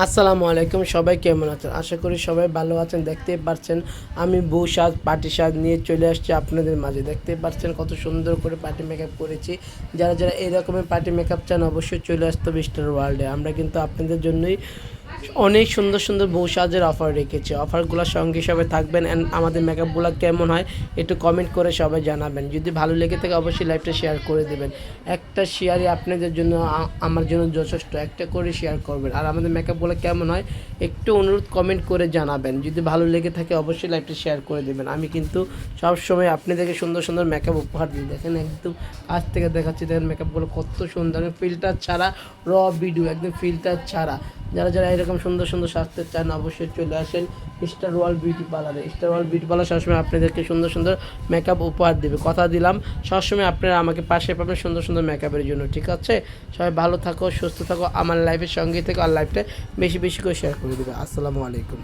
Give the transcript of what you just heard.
আসসালামু আলাইকুম, সবাই কেমন আছেন? আশা করি সবাই ভালো আছেন। দেখতেই পাচ্ছেন আমি বউ সাজ পার্টি সাজ নিয়ে চলে আসছি আপনাদের মাঝে। দেখতেই পাচ্ছেন কত সুন্দর করে পার্টি মেকআপ করেছি। যারা যারা এই রকমের পার্টি মেকআপ চান অবশ্যই চলে আসতে হবে স্টার ওয়ার্ল্ডে। আমরা কিন্তু আপনাদের জন্যই অনেক সুন্দর সুন্দর বউ সাজের অফার রেখেছি। অফারগুলোর সঙ্গে সবাই থাকবেন অ্যান্ড আমাদের মেকআপগুলো কেমন হয় একটু কমেন্ট করে সবাই জানাবেন। যদি ভালো লেগে থাকে অবশ্যই লাইভটা শেয়ার করে দেবেন। একটা শেয়ারই আপনাদের জন্য আমার জন্য যথেষ্ট। একটা করে শেয়ার করবেন। আর আমাদের মেকআপগুলো কেমন হয় একটু অনুরোধ কমেন্ট করে জানাবেন। যদি ভালো লেগে থাকে অবশ্যই লাইভটা শেয়ার করে দেবেন। আমি কিন্তু সবসময় আপনাদেরকে সুন্দর সুন্দর মেকআপ উপহার দিই। দেখেন একদম কাছ থেকে দেখাচ্ছি, দেখেন মেকআপগুলো কত সুন্দর, ফিল্টার ছাড়া র ভিডিও, একদম ফিল্টার ছাড়া। যারা যারা এরকম সুন্দর সুন্দর সাজতে চান অবশ্যই চলে আসেন স্টার ওয়ার্ল্ড বিউটি পার্লারে। স্টার ওয়ার্ল্ড বিউটি পার্লার সবসময় আপনাদেরকে সুন্দর সুন্দর মেকআপ উপহার দেবে, কথা দিলাম। সবসময় আপনারা আমাকে পাশে পাবেন সুন্দর সুন্দর মেকআপের জন্য, ঠিক আছে? সবাই ভালো থাকো, সুস্থ থাকো, আমার লাইফের সঙ্গেই থেকো, আর লাইফটা বেশি বেশি করে শেয়ার করে দেবে। আসসালামু আলাইকুম।